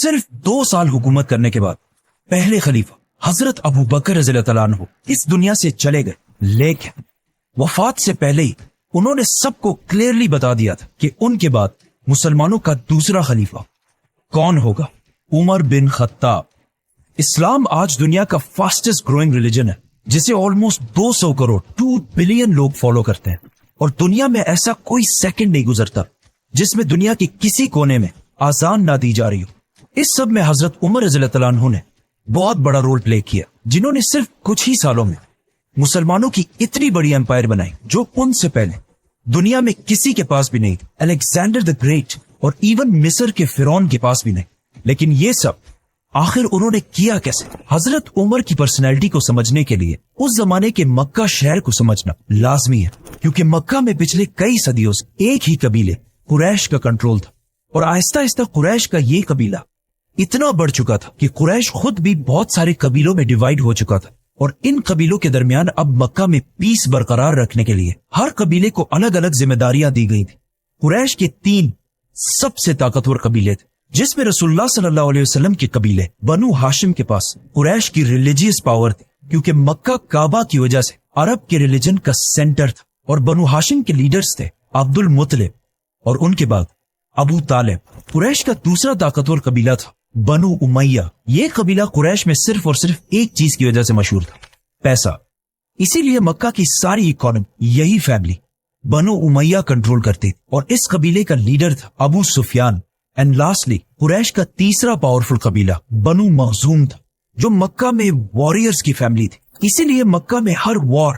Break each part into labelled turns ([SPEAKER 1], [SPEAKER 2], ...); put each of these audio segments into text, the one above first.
[SPEAKER 1] صرف 2 سال حکومت کرنے کے بعد پہلے خلیفہ حضرت ابو بکر رضی اللہ تعالیٰ عنہ اس دنیا سے چلے گئے، لیکن وفات سے پہلے ہی انہوں نے سب کو کلیئرلی بتا دیا تھا کہ ان کے بعد مسلمانوں کا دوسرا خلیفہ کون ہوگا؟ عمر بن خطاب۔ اسلام آج دنیا کا فاسٹسٹ گروئنگ ریلیجن ہے، جسے آلموسٹ 200 کروڑ 2 بلین لوگ فالو کرتے ہیں، اور دنیا میں ایسا کوئی سیکنڈ نہیں گزرتا جس میں دنیا کے کسی کونے میں آزان نہ دی جا رہی ہو۔ اس سب میں حضرت عمر رضی اللہ تعالیٰ عنہ نے بہت بڑا رول پلے کیا، جنہوں نے صرف کچھ ہی سالوں میں مسلمانوں کی اتنی بڑی امپائر بنائی جو ان سے پہلے دنیا میں کسی کے پاس بھی نہیں تھی، الیگزینڈر دی گریٹ اور ایون مصر کے فرعون کے پاس بھی نہیں۔ لیکن یہ سب آخر انہوں نے کیا کیسے؟ حضرت عمر کی پرسنالٹی کو سمجھنے کے لیے اس زمانے کے مکہ شہر کو سمجھنا لازمی ہے، کیونکہ مکہ میں پچھلے کئی صدیوں سے ایک ہی قبیلے قریش کا کنٹرول تھا، اور آہستہ آہستہ قریش کا یہ قبیلہ اتنا بڑھ چکا تھا کہ قریش خود بھی بہت سارے قبیلوں میں ڈیوائیڈ ہو چکا تھا، اور ان قبیلوں کے درمیان اب مکہ میں پیس برقرار رکھنے کے لیے ہر قبیلے کو الگ الگ ذمہ داریاں دی گئی تھی۔ قریش کے 3 سب سے طاقتور قبیلے تھے، جس میں رسول اللہ صلی اللہ علیہ وسلم کے قبیلے بنو ہاشم کے پاس قریش کی ریلیجیس پاور تھی، کیونکہ مکہ کعبہ کی وجہ سے عرب کے ریلیجن کا سینٹر تھا، اور بنو ہاشم کے لیڈرز تھے عبد المطلب اور ان کے بعد ابو طالب۔ قریش کا دوسرا طاقتور قبیلہ تھا بنو امیہ۔ یہ قبیلہ قریش میں صرف اور صرف ایک چیز کی وجہ سے مشہور تھا، پیسہ۔ اسی لیے مکہ کی ساری اکانومی یہی فیملی بنو امیہ کنٹرول کرتی، اور اس قبیلے کا لیڈر تھا ابو سفیان۔ اینڈ لاسٹلی قریش کا تیسرا پاورفل قبیلہ بنو مخزوم تھا، جو مکہ میں واریئرز کی فیملی تھی۔ اسی لیے مکہ میں ہر وار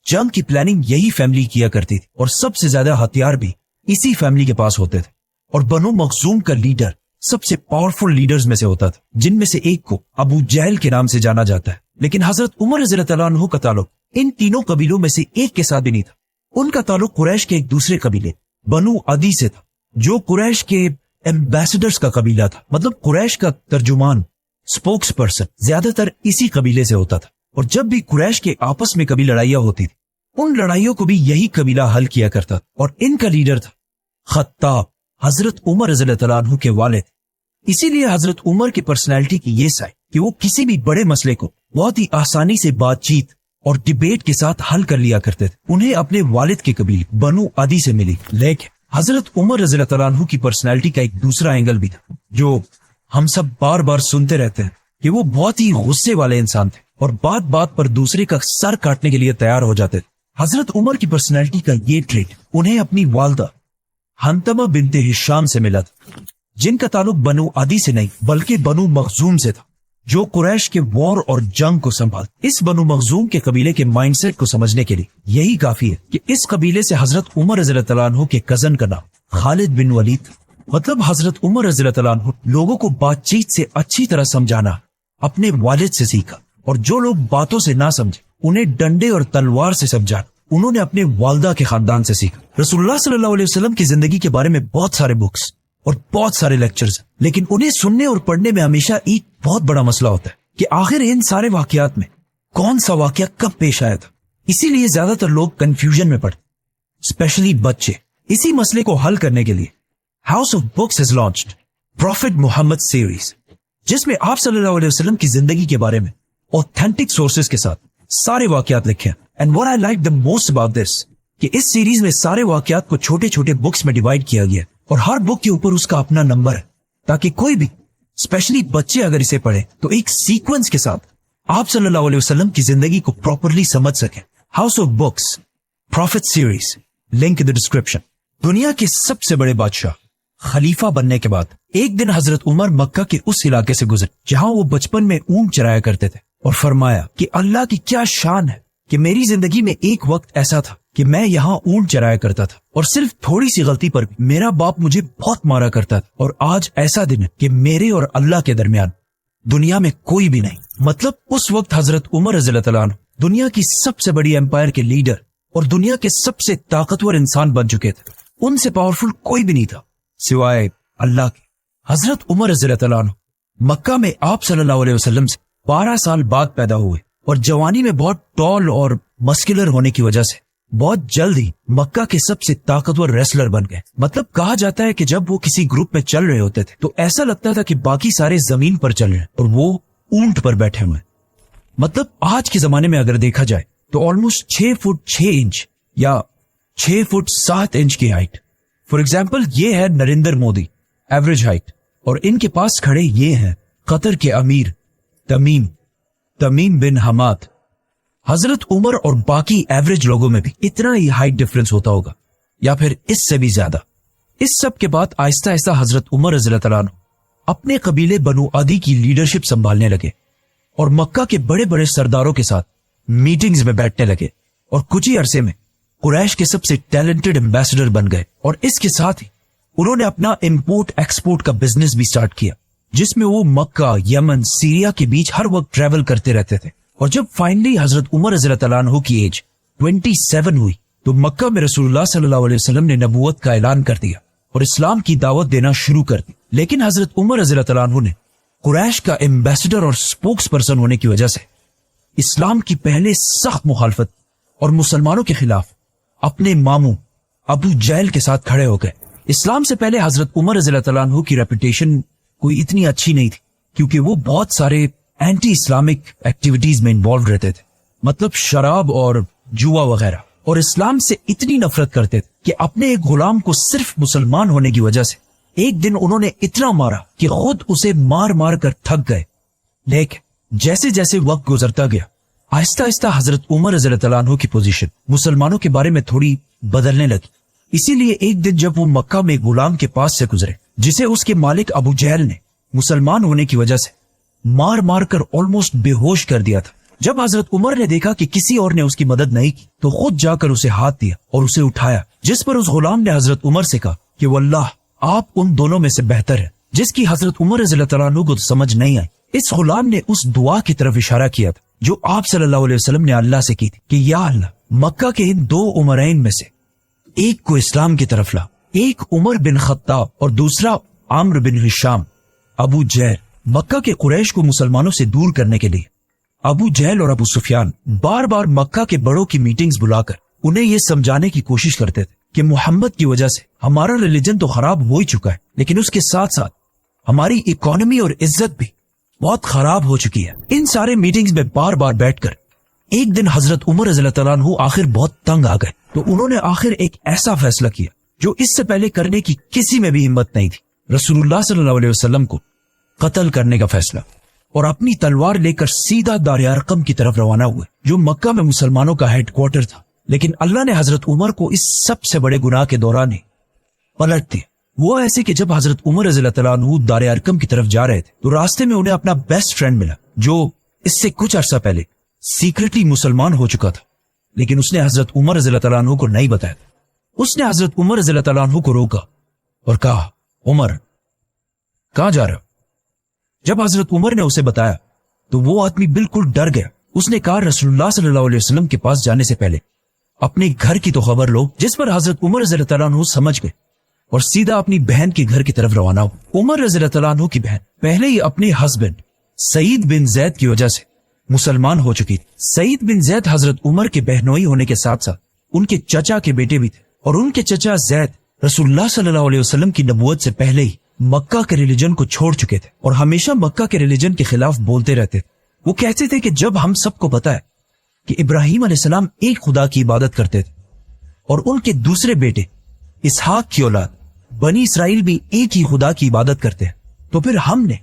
[SPEAKER 1] جنگ کی پلاننگ یہی فیملی کیا کرتی تھی، اور سب سے زیادہ ہتھیار بھی اسی فیملی کے پاس ہوتے تھے۔ اور بنو مخزوم کا لیڈر سب سے پاورفل لیڈرز میں سے ہوتا تھا، جن میں سے ایک کو ابو جہل کے نام سے جانا جاتا ہے۔ لیکن حضرت عمر رضی اللہ تعالیٰ عنہ کا تعلق ان تینوں قبیلوں میں سے ایک کے ساتھ بھی نہیں تھا، ان کا تعلق قریش کے ایک دوسرے قبیلے بنو عدی سے تھا، جو قریش کے ایمبیسڈرز کا قبیلہ تھا، مطلب قریش کا ترجمان، سپوکس پرسن زیادہ تر اسی قبیلے سے ہوتا تھا۔ اور جب بھی قریش کے آپس میں کبھی لڑائیاں ہوتی تھی، ان لڑائیوں کو بھی یہی قبیلہ حل کیا کرتا تھا، اور ان کا لیڈر تھا خطاب، حضرت عمر رضی اللہ تعالیٰ عنہ کے والد۔ اسی لیے حضرت عمر کی پرسنالٹی کی یہ سائے کہ وہ کسی بھی بڑے مسئلے کو بہت ہی آسانی سے بات چیت اور ڈیبیٹ کے ساتھ حل کر لیا کرتے تھے۔ انہیں اپنے والد کے قبیلے بنو عدی سے ملی۔ لیکن حضرت عمر رضی اللہ تعالیٰ عنہ کی پرسنالٹی کا ایک دوسرا اینگل بھی تھا، جو ہم سب بار بار سنتے رہتے ہیں، کہ وہ بہت ہی غصے والے انسان تھے، اور بات بات پر دوسرے کا سر کاٹنے کے لیے تیار ہو جاتے تھے۔ حضرت عمر کی پرسنالٹی کا یہ ٹریٹ انہیں اپنی والدہ حنتمہ بنت ہشام سے ملا تھا، جن کا تعلق بنو عدی سے نہیں بلکہ بنو مخزوم سے تھا، جو قریش کے وار اور جنگ کو سنبھال۔ اس بنو مخزوم کے قبیلے کے مائنڈ سیٹ کو سمجھنے کے لیے یہی کافی ہے کہ اس قبیلے سے حضرت عمر رضی اللہ تعالیٰ عنہ کے کزن کا نام خالد بن ولید تھا۔ مطلب حضرت عمر رضی اللہ تعالیٰ عنہ لوگوں کو بات چیت سے اچھی طرح سمجھانا اپنے والد سے سیکھا، اور جو لوگ باتوں سے نہ سمجھے انہیں ڈنڈے اور تلوار سے سمجھانا انہوں نے اپنے والدہ کے خاندان سے سیکھا۔ رسول اللہ صلی اللہ علیہ وسلم کی زندگی کے بارے میں بہت سارے بکس اور بہت سارے لیکچرز، لیکن انہیں سننے اور پڑھنے میں ہمیشہ ایک بہت بڑا مسئلہ ہوتا ہے کہ آخر ان سارے واقعات میں کون سا واقعہ کب پیش آیا تھا۔ اسی لیے زیادہ تر لوگ کنفیوژن میں پڑتے، اسپیشلی بچے۔ اسی مسئلے کو حل کرنے کے لیے house of books has launched prophet Muhammad series, جس میں آپ صلی اللہ علیہ وسلم کی زندگی کے بارے میں اوتھینٹک سورسز کے ساتھ سارے واقعات لکھے ہیں۔ And what I like the most about this کہ اس سیریز میں سارے واقعات کو چھوٹے چھوٹے بکس میں ڈیوائیڈ کیا گیا، اور ہر بک کے اوپر اس کا اپنا نمبر ہے، تاکہ کوئی بھی اسپیشلی بچے اگر اسے پڑھے تو ایک سیکوینس کے ساتھ آپ صلی اللہ علیہ وسلم کی زندگی کو پراپرلی سمجھ سکیں۔ House of books prophet series, link in the description. دنیا کے سب سے بڑے بادشاہ خلیفہ بننے کے بعد ایک دن حضرت عمر مکہ کے اس علاقے سے گزرے جہاں وہ بچپن میں اونٹ چرایا کرتے تھے، اور فرمایا کہ اللہ کی کیا شان ہے کہ میری زندگی میں ایک وقت ایسا تھا کہ میں یہاں اونٹ چرایا کرتا تھا، اور صرف تھوڑی سی غلطی پر بھی میرا باپ مجھے بہت مارا کرتا تھا، اور آج ایسا دن ہے کہ میرے اور اللہ کے درمیان دنیا میں کوئی بھی نہیں۔ مطلب اس وقت حضرت عمر رضی اللہ تعالیٰ عنہ دنیا کی سب سے بڑی امپائر کے لیڈر اور دنیا کے سب سے طاقتور انسان بن چکے تھے۔ ان سے پاورفل کوئی بھی نہیں تھا سوائے اللہ کے۔ حضرت عمر رضی اللہ تعالیٰ عنہ مکہ میں آپ صلی اللہ علیہ وسلم سے 12 سال بعد پیدا ہوئے، اور جوانی میں بہت ٹال اور مسکولر ہونے کی وجہ سے बहुत जल्द ही मक्का के सबसे ताकतवर रेसलर बन गए। मतलब कहा जाता है कि जब वो किसी ग्रुप में चल रहे होते थे तो ऐसा लगता था कि बाकी सारे जमीन पर चल रहे हैं और वो ऊंट पर बैठे हुए। मतलब आज के जमाने में अगर देखा जाए तो ऑलमोस्ट 6 फुट 6 इंच या 6 फुट 7 इंच की हाइट। फॉर एग्जाम्पल ये है नरेंद्र मोदी, एवरेज हाइट, और इनके पास खड़े ये हैं कतर के अमीर तमीम बिन हमाद। हजरत उमर और बाकी एवरेज लोगों में भी इतना ही हाइट डिफरेंस होता होगा या फिर इससे भी ज्यादा। इस सब के बाद आहिस्ता आहिस्ता हजरत उमर रज़ियल्लाहु अन्हु अपने कबीले बनु अदी की लीडरशिप संभालने लगे और मक्का के बड़े बड़े सरदारों के साथ मीटिंग्स में बैठने लगे और कुछ ही अरसे में कुरैश के सबसे टैलेंटेड एम्बेसडर बन गए। और इसके साथ ही उन्होंने अपना इंपोर्ट एक्सपोर्ट का बिजनेस भी स्टार्ट किया, जिसमें वो मक्का, यमन, सीरिया के बीच हर वक्त ट्रेवल करते रहते थे। और जब फाइनली हजरत उमर रज़ियल्लाहु अन्हु की एज 27 हुई तो मक्का में रसूलुल्लाह सल्लल्लाहु अलैहि वसल्लम ने नबूवत का ऐलान कर दिया और इस्लाम की दावत देना शुरू कर दी। लेकिन हजरत उमर रज़ियल्लाहु अन्हु ने कुरैश का एम्बेसडर और स्पोक्स पर्सन होने की वजह से इस्लाम की पहले सख्त मुखालफत और मुसलमानों के खिलाफ अपने मामू अबू जहल के साथ खड़े हो गए। इस्लाम से पहले हजरत उमर रज़ियल्लाहु अन्हु की रेपुटेशन कोई इतनी अच्छी नहीं थी, क्योंकि वो बहुत सारे एंटी इस्लामिक एक्टिविटीज में इन्वॉल्व रहते थे, मतलब शराब और जुआ वगैरह, और इस्लाम से इतनी नफरत करते थे कि अपने एक गुलाम को सिर्फ मुसलमान होने की वजह से एक दिन उन्होंने इतना मारा कि खुद उसे मार मार कर थक गए। लेकिन जैसे जैसे वक्त गुजरता गया आहिस्ता आहिस्ता हजरत उमर रज़ियल्लाहु अन्हु की पोजीशन मुसलमानों के बारे में थोड़ी बदलने लगी। इसीलिए एक दिन जब वो मक्का में गुलाम के पास से गुजरे जिसे उसके मालिक अबू जहल ने मुसलमान होने की वजह से मार मार कर ऑलमोस्ट बेहोश कर दिया था, जब हजरत उमर ने देखा कि किसी और ने उसकी मदद नहीं की तो खुद जाकर उसे हाथ दिया और उसे उठाया, जिस पर उस गुलाम ने हजरत उमर से कहा कि वल्लाह आप उन दोनों में से बेहतर है, जिसकी हजरत उमर रज़ियल्लाहु अन्हु को समझ नहीं आई। इस गुलाम ने उस दुआ की तरफ इशारा किया था जो आप सल्लल्लाहु अलैहि वसल्लम ने अल्लाह से की थी कि या अल्लाह, मक्का के इन 2 उमरैन में से एक को इस्लाम की तरफ ला। एक उमर बिन खत्ताब और दूसरा आम्र बिन हिशाम। अबू जहल मक्का के कुरैश को मुसलमानों से दूर करने के लिए अबू जहल और अबू सुफियान बार बार मक्का के बड़ों की मीटिंग्स बुलाकर उन्हें ये समझाने की कोशिश करते थे कि मोहम्मद की वजह से हमारा रिलीजन तो खराब हो ही चुका है, लेकिन उसके साथ साथ हमारी इकोनॉमी और इज्जत भी बहुत खराब हो चुकी है। इन सारे मीटिंग्स में बार बार बैठकर एक दिन हजरत उमर रज़ियल्लाहु अन्हु आखिर बहुत तंग आ गए, तो उन्होंने आखिर एक ऐसा फैसला किया जो इससे पहले करने की किसी में भी हिम्मत नहीं थी। रसूलुल्लाह सल्लल्लाहु अलैहि वसल्लम को कत्ल करने का फैसला, और अपनी तलवार लेकर सीधा दार अरकम की तरफ रवाना हुए, जो मक्का में मुसलमानों का हेडक्वार्टर था। लेकिन अल्लाह ने हजरत उमर को इस सबसे बड़े गुनाह के दौरान ही पलट दिया। वो ऐसे कि जब हजरत उमर रज़ियल्लाहु अन्हु दार अरकम की तरफ जा रहे थे तो रास्ते में उन्हें अपना बेस्ट फ्रेंड मिला, जो इससे कुछ अरसा पहले सीक्रेटली मुसलमान हो चुका था, लेकिन उसने हजरत उमर रज़ियल्लाहु अन्हु को नहीं बताया। उसने हजरत उमर रज़ियल्लाहु अन्हु को रोका और कहा, उमर कहां जा रहे हो? जब हजरत उमर ने उसे बताया तो वो आदमी बिल्कुल डर गया। उसने कहा, रसूलुल्लाह सल्लल्लाहु अलैहि वसल्लम के पास जाने से पहले अपने घर की तो खबर लो, जिस पर हजरत उमर रज़ियल्लाहु अन्हु समझ गए और सीधा अपनी बहन के घर की तरफ रवाना हुआ। उमर रज़ियल्लाहु अन्हु की बहन पहले ही अपने हस्बैंड सईद बिन जैद की वजह से मुसलमान हो चुकी थी। सईद बिन जैद हजरत उमर के बहनोई होने के साथ साथ उनके चचा के बेटे भी थे, और उनके चचा जैद रसूलुल्लाह सल्लल्लाहु अलैहि वसल्लम की नबूवत से पहले ही मक्का के रिलीजन को छोड़ चुके थे और हमेशा मक्का के रिलीजन के खिलाफ बोलते रहते थे। वो कहते थे कि जब हम सबको पता है कि इब्राहिम अलैहिस्सलाम एक खुदा की इबादत करते थे और उनके दूसरे बेटे इसहाक की औलाद बनी इसराइल भी एक ही खुदा की इबादत करते हैं, तो फिर हमने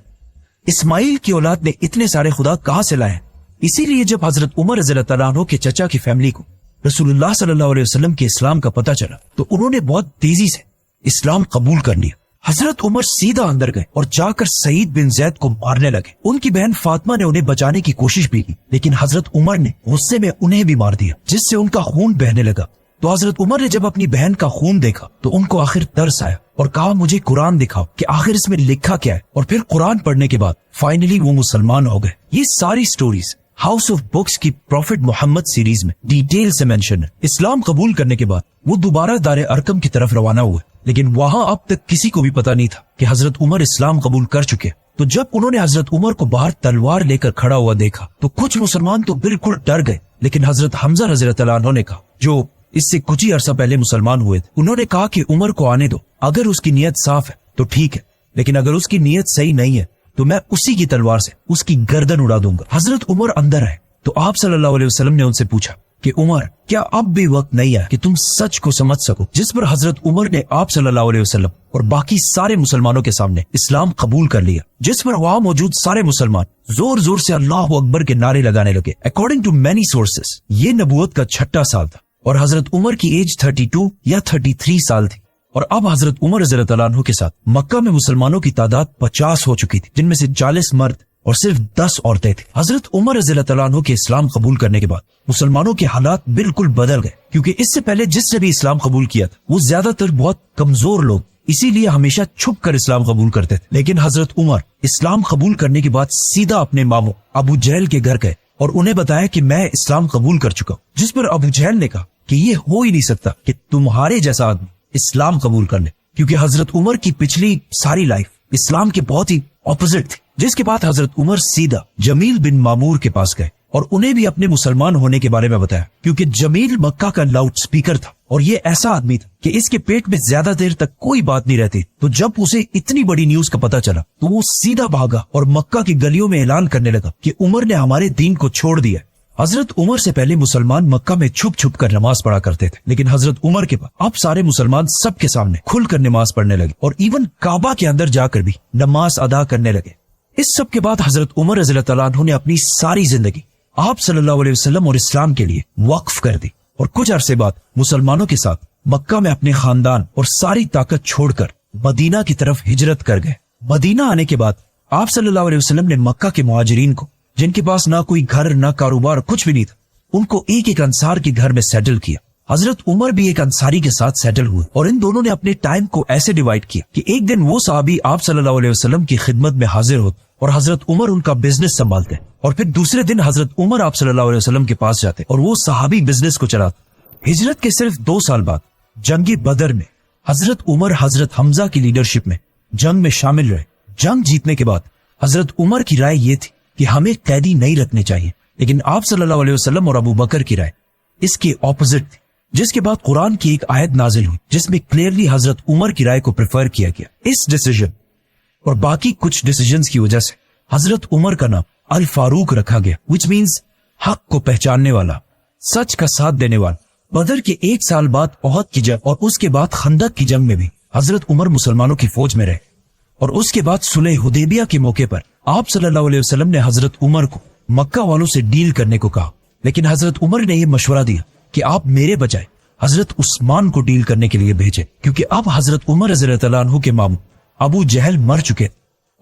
[SPEAKER 1] इस्माइल की औलाद में इतने सारे खुदा कहां से लाए? इसीलिए जब हजरत उमर रज़ियल्लाहु अन्हु के चचा की फैमिली को रसूलुल्लाह सल्लल्लाहु अलैहि वसल्लम के इस्लाम का पता चला तो उन्होंने बहुत तेजी से इस्लाम कबूल कर लिया। हजरत उमर सीधा अंदर गए और जाकर सईद बिन जैद को मारने लगे। उनकी बहन फातिमा ने उन्हें बचाने की कोशिश भी की, लेकिन हजरत उमर ने गुस्से में उन्हें भी मार दिया, जिससे उनका खून बहने लगा। तो हजरत उमर ने जब अपनी बहन का खून देखा तो उनको आखिर तरस आया और कहा, मुझे कुरान दिखाओ कि आखिर इसमें लिखा क्या है। और फिर कुरान पढ़ने के बाद फाइनली वो मुसलमान हो गए। ये सारी स्टोरीज हाउस ऑफ बुक्स की प्रॉफिट मोहम्मद सीरीज में डिटेल से मेंशन है। इस्लाम कबूल करने के बाद वो दोबारा दारे अरकम की तरफ रवाना हुए, लेकिन वहां अब तक किसी को भी पता नहीं था कि हजरत उमर इस्लाम कबूल कर चुके। तो जब उन्होंने हजरत उमर को बाहर तलवार लेकर खड़ा हुआ देखा तो कुछ मुसलमान तो बिल्कुल डर गए, लेकिन हजरत हमजा रज़ियल्लाहु अन्हु ने कहा, जो इससे कुछ ही अरसा पहले मुसलमान हुए थे। उन्होंने कहा कि उमर को आने दो, अगर उसकी नीयत साफ है तो ठीक है, लेकिन अगर उसकी नीयत सही नहीं है तो मैं उसी की तलवार से उसकी गर्दन उड़ा दूंगा। हजरत उमर अंदर आए तो आप सल्लल्लाहु अलैहि वसल्लम ने उनसे पूछा कि उमर, क्या अब भी वक्त नहीं है कि तुम सच को समझ सको? जिस पर हजरत उमर ने आप सल्लल्लाहु अलैहि वसल्लम और बाकी सारे मुसलमानों के सामने इस्लाम कबूल कर लिया, जिस पर वहां मौजूद सारे मुसलमान जोर जोर से अल्लाह अकबर के नारे लगाने लगे। अकॉर्डिंग टू मैनी सोर्सेस ये नबूवत का 6वां साल था और हजरत उमर की एज 32 या 33 साल थी। और अब हजरत उमर रज़ियल्लाहु अन्हु के साथ मक्का में मुसलमानों की तादाद 50 हो चुकी थी, जिनमें से 40 मर्द और सिर्फ 10 औरतें थी। हजरत उमर रज़ियल्लाहु अन्हु के इस्लाम कबूल करने के बाद मुसलमानों के हालात बिल्कुल बदल गए, क्योंकि इससे पहले जिसने भी इस्लाम कबूल किया था वो ज्यादातर बहुत कमजोर लोग, इसीलिए हमेशा छुप कर इस्लाम कबूल करते थे। लेकिन हजरत उमर इस्लाम कबूल करने के बाद सीधा अपने मामू अबू जहल के घर गए और उन्हें बताया कि मैं इस्लाम कबूल कर चुका हूँ, जिस पर अबू जहल ने कहा कि ये हो ही नहीं सकता कि तुम्हारे जैसा आदमी इस्लाम कबूल कर ले, क्योंकि हजरत उमर की पिछली सारी लाइफ इस्लाम के बहुत ही ऑपोजिट थी। जिसके बाद हजरत उमर सीधा जमील बिन मामूर के पास गए और उन्हें भी अपने मुसलमान होने के बारे में बताया, क्योंकि जमील मक्का का लाउड स्पीकर था और ये ऐसा आदमी था कि इसके पेट में ज्यादा देर तक कोई बात नहीं रहती। तो जब उसे इतनी बड़ी न्यूज का पता चला तो वो सीधा भागा और मक्का की गलियों में ऐलान करने लगा कि उमर ने हमारे दीन को छोड़ दिया। हजरत उमर से पहले मुसलमान मक्का में छुप छुप कर नमाज पढ़ा करते थे, लेकिन हजरत उमर के बाद अब सारे मुसलमान सबके सामने खुलकर नमाज पढ़ने लगे और इवन काबा के अंदर जाकर भी नमाज अदा करने लगे। इस सब के बाद हजरत उमर रज़ियल्लाहु अन्हु ने अपनी सारी जिंदगी आप सल्लल्लाहु अलैहि वसल्लम और इस्लाम के लिए वक्फ कर दी और कुछ अरसे बाद मुसलमानों के साथ मक्का में अपने खानदान और सारी ताकत छोड़कर मदीना की तरफ हिजरत कर गए। मदीना आने के बाद आप सल्लल्लाहु अलैहि वसल्लम ने मक्का के मुहाजिरीन को, जिनके पास ना कोई घर ना कारोबार कुछ भी नहीं था, उनको एक एक अंसार के घर में सेटल किया। हजरत उमर भी एक अंसारी के साथ सेटल हुए और इन दोनों ने अपने टाइम को ऐसे डिवाइड किया कि एक दिन वो साहबी आप सल्लल्लाहु अलैहि वसल्लम की खिदमत में हाजिर होते और हजरत उमर उनका बिजनेस संभालते, और फिर दूसरे दिन हजरत उमर आप सल्लल्लाहु अलैहि वसल्लम के पास जाते और वो सहाबी बिजनेस को चलाते। हिजरत के सिर्फ 2 साल बाद जंगी बदर में हजरत उमर हजरत हमजा की लीडरशिप में जंग में शामिल रहे। जंग जीतने के बाद हजरत उमर की राय ये थी कि हमें कैदी नहीं रखने चाहिए, लेकिन आप सल्लल्लाहु अलैहि वसल्लम और अबू बकर की राय इसके ऑपोजिट थी। जिसके बाद कुरान की एक आयत नाजिल हुई जिसमें क्लियरली हजरत उमर की राय को प्रेफर किया गया। इस डिसीजन और बाकी कुछ डिसीजंस की वजह से हजरत उमर का नाम अल फारूक रखा गया, विच मीन्स हक को पहचानने वाला, सच का साथ देने वाला। बदर के 1 साल बाद ओहद की जंग और उसके बाद खंदक की जंग में भी हजरत उमर मुसलमानों की फौज में रहे और उसके बाद सुलह हुदैबिया के मौके पर आप सल्लल्लाहु अलैहि वसल्लम ने हजरत उमर को मक्का वालों से डील करने को कहा, लेकिन हजरत उमर ने यह मशवरा दिया कि आप मेरे बजाय हजरत उस्मान को डील करने के लिए भेजे, क्योंकि अब हजरत उमर रज़ियल्लाहु अन्हु के मामू अबू जहल मर चुके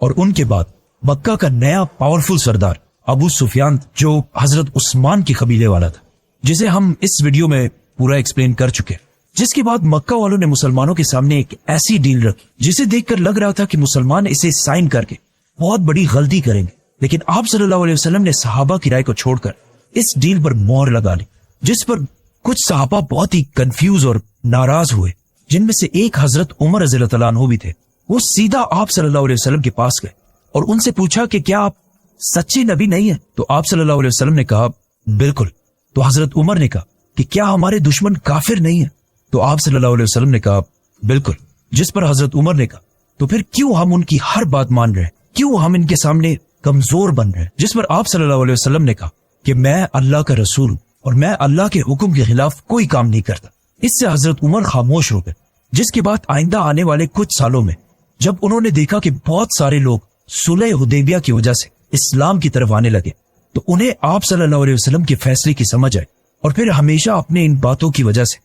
[SPEAKER 1] और उनके बाद मक्का का नया पावरफुल सरदार अबू सुफियान, जो हजरत उस्मान की कबीले वाला था, जिसे हम इस वीडियो में पूरा एक्सप्लेन कर चुके। जिसके बाद मक्का वालों ने मुसलमानों के सामने एक ऐसी डील रखी जिसे देखकर लग रहा था कि मुसलमान इसे साइन करके बहुत बड़ी गलती करेंगे, लेकिन आप सल्लल्लाहु अलैहि वसल्लम ने सहाबा की राय को छोड़कर इस डील पर मोहर लगा ली, जिस पर कुछ सहाबा बहुत ही कंफ्यूज और नाराज हुए, जिनमें से एक हजरत उमर रज़ियल्लाहु अन्हु भी थे। वो सीधा आप सल्लल्लाहु अलैहि वसल्लम के पास गए और उनसे पूछा कि क्या आप सच्चे नबी नहीं है? तो आप सल्लल्लाहु अलैहि वसल्लम ने कहा बिल्कुल। तो हजरत उमर ने कहा कि क्या हमारे दुश्मन काफिर नहीं है? तो आप सल्लल्लाहु अलैहि वसल्लम ने कहा बिल्कुल। जिस पर हजरत उमर ने कहा तो फिर क्यों हम उनकी हर बात मान रहे हैं, क्यों हम इनके सामने कमजोर बन रहे हैं? जिस पर आप सल्लल्लाहु अलैहि वसल्लम ने कहा कि मैं अल्लाह का रसूल हूं और मैं अल्लाह के हुक्म के खिलाफ कोई काम नहीं करता। इससे हजरत उमर खामोश हो गए। जिसके बाद आइंदा आने वाले कुछ सालों में जब उन्होंने देखा कि बहुत सारे लोग सुलह हुदैबिया की वजह से इस्लाम की तरफ आने लगे, तो उन्हें आप सल्लल्लाहु अलैहि वसल्लम के फैसले की समझ आई और फिर हमेशा अपने इन बातों की वजह से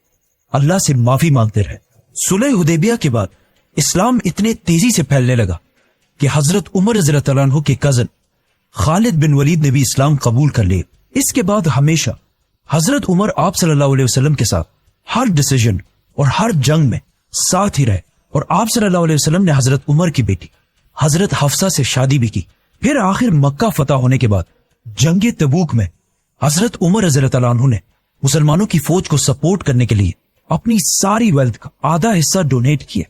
[SPEAKER 1] अल्लाह से माफी मांगते रहे। सुलह हुदैबिया के बाद इस्लाम इतने तेजी से फैलने लगा कि हजरत उमर रज़ियल्लाहु अन्हु के कजन खालिद बिन वलीद ने भी इस्लाम कबूल कर लिए। इसके बाद हमेशा हजरत उमर आप सल्लल्लाहु अलैहि वसल्लम के साथ हर डिसीजन और हर जंग में साथ ही रहे और आप सल्लल्लाहु अलैहि वसल्लम ने हजरत उमर की बेटी हजरत हफ्सा से शादी भी की। फिर आखिर मक्का फतह होने के बाद जंगे तबूक में हजरत उमर रज़ियल्लाहु अन्हु ने मुसलमानों की फौज को सपोर्ट करने के लिए अपनी सारी वेल्थ का आधा हिस्सा डोनेट किया।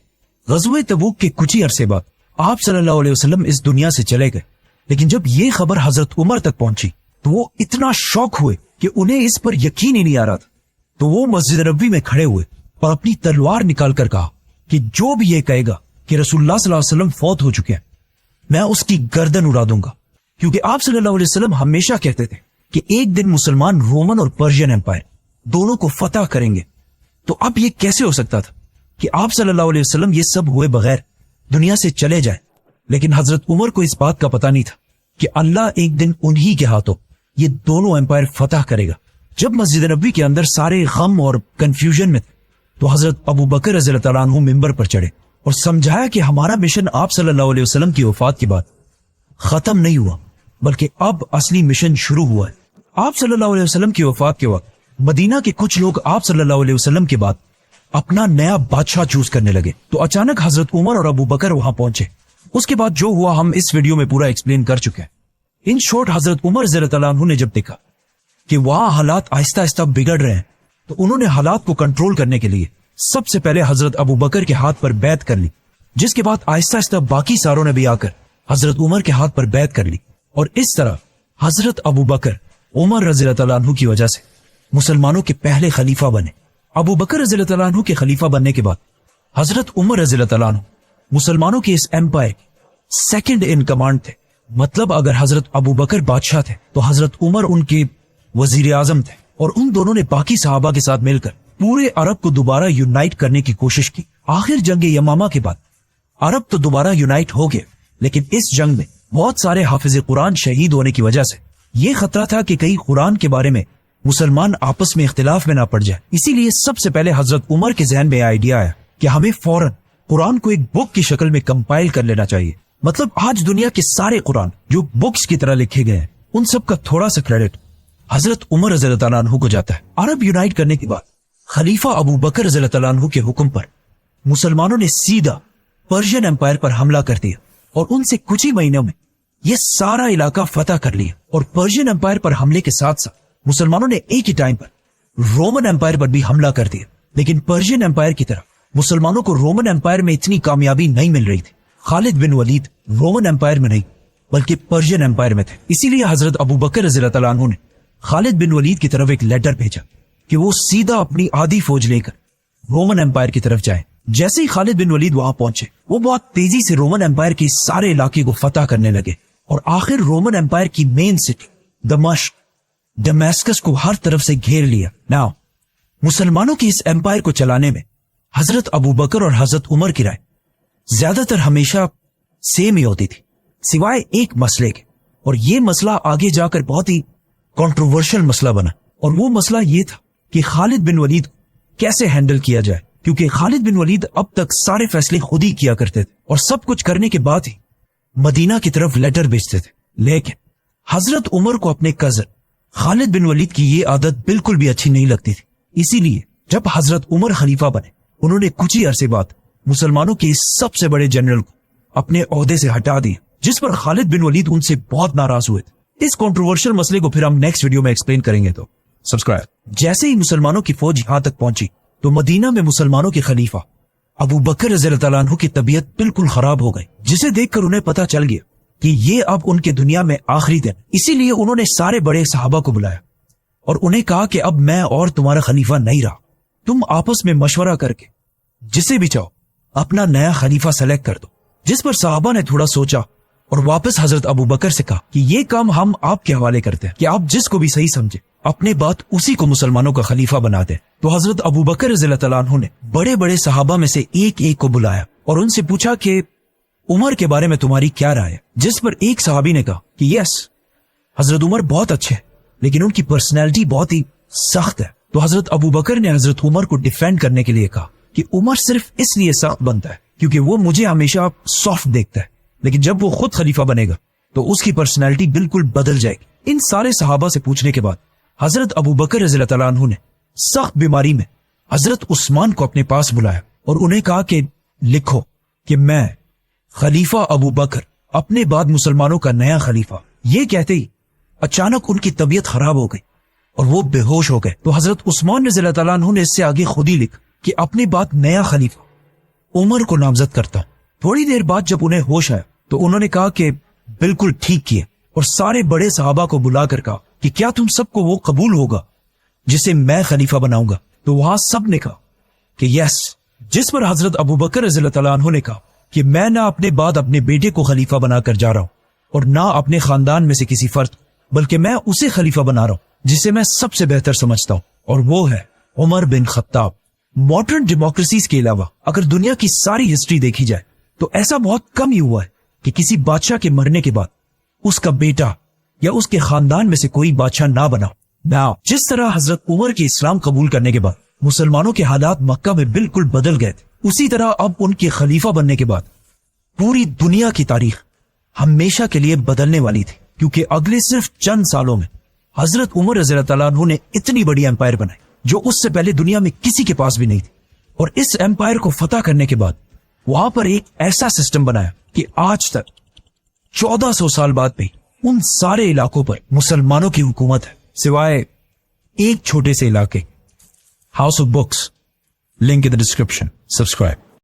[SPEAKER 1] गज़वे तबूक के कुछ ही अरसे बाद आप सल्लल्लाहु अलैहि वसल्लम इस दुनिया से चले गए, लेकिन जब ये खबर हजरत उमर तक पहुंची तो वो इतना शॉक हुए कि उन्हें इस पर यकीन ही नहीं आ रहा था। तो वो मस्जिद नबवी में खड़े हुए और अपनी तलवार निकाल कर कहा कि जो भी ये कहेगा कि रसूलुल्लाह सल्लल्लाहु अलैहि वसल्लम फौत हो चुके हैं, मैं उसकी गर्दन उड़ा दूंगा। क्योंकि आप सल्लल्लाहु अलैहि वसल्लम हमेशा कहते थे कि एक दिन मुसलमान रोमन और पर्शियन एम्पायर दोनों को फतह करेंगे। तो अब ये कैसे हो सकता था कि आप सल्लल्लाहु अलैहि वसल्लम ये सब हुए बगैर दुनिया से चले जाएं? लेकिन हजरत उमर को इस बात का पता नहीं था कि अल्लाह एक दिन उन्हीं के हाथों ये दोनों एम्पायर फतह करेगा। जब मस्जिद नबवी के अंदर सारे गम और कंफ्यूजन में थे तो हजरत अबू बकर रज़ियल्लाहु तआला अन्हु मिंबर पर चढ़े और समझाया कि हमारा मिशन आप सल्लल्लाहु अलैहि वसल्लम की वफात के बाद खत्म नहीं हुआ, बल्कि अब असली मिशन शुरू हुआ है। आप सल्लल्लाहु अलैहि वसल्लम की वफात के वक्त मदीना के कुछ लोग आप सल्लल्लाहु अलैहि वसल्लम के बाद अपना नया बादशाह चूज करने लगे। तो अचानक हजरत उमर और अबू बकर वहां पहुंचे। उसके बाद जो हुआ हम इस वीडियो में पूरा एक्सप्लेन कर चुके हैं। इन शॉर्ट हजरत उमर रज़ियल्लाहु तआला अन्हु ने जब देखा कि वहां हालात आहिस्ता आहिस्ता बिगड़ रहे हैं, तो उन्होंने हालात को कंट्रोल करने के लिए सबसे पहले हजरत अबू बकर के हाथ पर बैत कर ली, जिसके बाद आहिस्ता आहिस्ता बाकी सारों ने भी आकर हजरत उमर के हाथ पर बैत कर ली। और इस तरह हजरत अबू बकर उमर रज़ियल्लाहु तआला अन्हु की वजह से मुसलमानों के पहले खलीफा बने। अबू बकर रज़ियल्लाहु तआला अन्हु के खलीफा बनने के बाद हजरत उमर रज़ियल्लाहु तआला अन्हु मुसलमानों के इस एम्पायर सेकंड इन कमांड थे। मतलब अगर हजरत अबू बकर बादशाह थे तो हजरत उमर उनके वजीर आजम थे, और उन दोनों ने बाकी सहाबा के साथ मिलकर पूरे अरब को दोबारा यूनाइट करने की कोशिश की। आखिर जंग यमामा के बाद अरब तो दोबारा यूनाइट हो गए, लेकिन इस जंग में बहुत सारे हाफिज कुरान शहीद होने की वजह से ये खतरा था कि कहीं कुरान के बारे में मुसलमान आपस में इख्तिलाफ में ना पड़ जाए। इसीलिए सबसे पहले हजरत उमर के जहन में आइडिया आया कि हमें फौरन कुरान को एक बुक की शक्ल में कंपाइल कर लेना चाहिए। मतलब आज दुनिया के सारे कुरान जो बुक्स की तरह लिखे गए हैं, उन सब का थोड़ा सा क्रेडिट हजरत उमर रज़ियल्लाहु तआला अन्हु को जाता है। अरब यूनाइट करने के बाद खलीफा अबू बकर रज़ियल्लाहु तआला अन्हु के हुक्म पर मुसलमानों ने सीधा पर्शियन एम्पायर पर हमला कर दिया और उनसे कुछ ही महीनों में यह सारा इलाका फतह कर लिया। और पर्शियन एम्पायर पर हमले के साथ साथ मुसलमानों ने एक ही टाइम पर रोमन एम्पायर पर भी हमला कर दिया। लेकिन पर्शियन एम्पायर की तरह मुसलमानों को रोमन एम्पायर में इतनी कामयाबी नहीं मिल रही थी। खालिद बिन वलीद रोमन एम्पायर में नहीं बल्कि पर्शियन एम्पायर में थे। इसीलिए हजरत अबू बकर रज़ियल्लाहु तआला अन्हु ने खालिद बिन वलीद की तरफ एक लेटर भेजा कि वो सीधा अपनी आधी फौज लेकर रोमन एम्पायर की तरफ जाए। जैसे ही खालिद बिन वलीद वहां पहुंचे, वो बहुत तेजी से रोमन एम्पायर के सारे इलाके को फतह करने लगे और आखिर रोमन एम्पायर की मेन सिटी दमिश्क दमास्कस को हर तरफ से घेर लिया। नाउ मुसलमानों की इस एम्पायर को चलाने में हजरत अबू बकर और हजरत उमर की राय ज्यादातर हमेशा सेम ही होती थी, सिवाय एक मसले के। और ये मसला आगे जाकर बहुत ही कंट्रोवर्शियल मसला बना, और वो मसला ये था कि खालिद बिन वलीद को कैसे हैंडल किया जाए। क्योंकि खालिद बिन वलीद अब तक सारे फैसले खुद ही किया करते थे और सब कुछ करने के बाद ही मदीना की तरफ लेटर भेजते थे। लेकिन हजरत उमर को अपने कजन खालिद बिन वलीद की ये आदत बिल्कुल भी अच्छी नहीं लगती थी। इसीलिए जब हजरत उमर खलीफा बने, उन्होंने कुछ ही अरसे बाद मुसलमानों के इस सबसे बड़े जनरल को अपने ओहदे से हटा दिया, जिस पर खालिद बिन वलीद उनसे बहुत नाराज हुए थे। इस कंट्रोवर्शियल मसले को फिर हम नेक्स्ट वीडियो में एक्सप्लेन करेंगे, तो सब्सक्राइब। जैसे ही मुसलमानों की फौज यहां तक पहुंची तो मदीना में मुसलमानों के खलीफा अबू बकर रज़ियल्लाहु तआला अन्हु की तबीयत बिल्कुल खराब हो गई, जिसे देखकर उन्हें पता चल गया कि ये अब उनके दुनिया में आखिरी दिन। इसीलिए उन्होंने सारे बड़े सहाबा को बुलाया और उन्हें कहा कि अब मैं और तुम्हारा खलीफा नहीं रहा, तुम आपस में मशवरा करके जिसे भी चाहो अपना नया खलीफा सेलेक्ट कर दो। जिस पर सहाबा ने थोड़ा सोचा और वापस हजरत अबू बकर से कहा कि ये काम हम आपके हवाले करते हैं, कि आप जिसको भी सही समझे अपने बात उसी को मुसलमानों का खलीफा बना दे। तो हजरत अबू बकर रज़ियल्लाहु तआला अन्हु ने बड़े बड़े सहाबा में से एक एक को बुलाया और उनसे पूछा कि उमर के बारे में तुम्हारी क्या राय है। जिस पर एक सहाबी ने कहा कि यस, हजरत उमर बहुत अच्छे हैं, लेकिन उनकी पर्सनैलिटी बहुत ही सख्त है। तो हजरत अबू बकर ने हजरत उमर को डिफेंड करने के लिए कहा कि उमर सिर्फ इसलिए सख्त बनता है क्योंकि वो मुझे हमेशा सॉफ्ट देखता है, लेकिन जब वो खुद खलीफा बनेगा तो उसकी पर्सनैलिटी बिल्कुल बदल जाएगी। इन सारे सहाबा से पूछने के बाद हजरत अबू बकर रज़ियल्लाहु तआला अन्हु ने सख्त बीमारी में हजरत उस्मान को अपने पास बुलाया और उन्हें कहा कि लिखो कि मैं खलीफा अबू बकर अपने बाद मुसलमानों का नया खलीफा। ये कहते ही अचानक उनकी तबीयत खराब हो गई और वो बेहोश हो गए। तो हजरत उस्मान रज़ियल्लाहु तआला अन्हु ने इससे आगे खुद ही लिखा कि अपने बाद नया खलीफा उमर को नामजद करता हूं। थोड़ी देर बाद जब उन्हें होश आया तो उन्होंने कहा कि बिल्कुल ठीक किया, और सारे बड़े सहाबा को बुलाकर कहा कि क्या तुम सबको वो कबूल होगा जिसे मैं खलीफा बनाऊंगा। तो वहां सब ने कहा कि यस, जिस पर हजरत अबू बकर रज़ियल्लाहु तआला अन्हु ने कहा कि मैं ना अपने बाद अपने बेटे को खलीफा बनाकर जा रहा हूं और ना अपने खानदान में से किसी फर्द, बल्कि मैं उसे खलीफा बना रहा हूं जिसे मैं सबसे बेहतर समझता हूं, और वो है Umar bin Khattab. Modern democracies के अलावा अगर दुनिया की सारी हिस्ट्री देखी जाए तो ऐसा बहुत कम ही हुआ है कि किसी बादशाह के मरने के बाद उसका बेटा या उसके खानदान में से कोई बादशाह ना बना। ना जिस तरह हजरत उमर के इस्लाम कबूल करने के बाद मुसलमानों के हालात मक्का में बिल्कुल बदल गए थे, उसी तरह अब उनके खलीफा बनने के बाद पूरी दुनिया की तारीख हमेशा के लिए बदलने वाली थी, क्योंकि अगले सिर्फ चंद सालों में हजरत उमर रज़ियल्लाहु तआला अन्हु ने इतनी बड़ी एम्पायर बनाई जो उससे पहले दुनिया में किसी के पास भी नहीं थी। और इस एम्पायर को फतह करने के बाद वहां पर एक ऐसा सिस्टम बनाया कि आज तक 1400 साल बाद भी उन सारे इलाकों पर मुसलमानों की हुकूमत है, सिवाय एक छोटे से इलाके, house of books. Link in the description. Subscribe.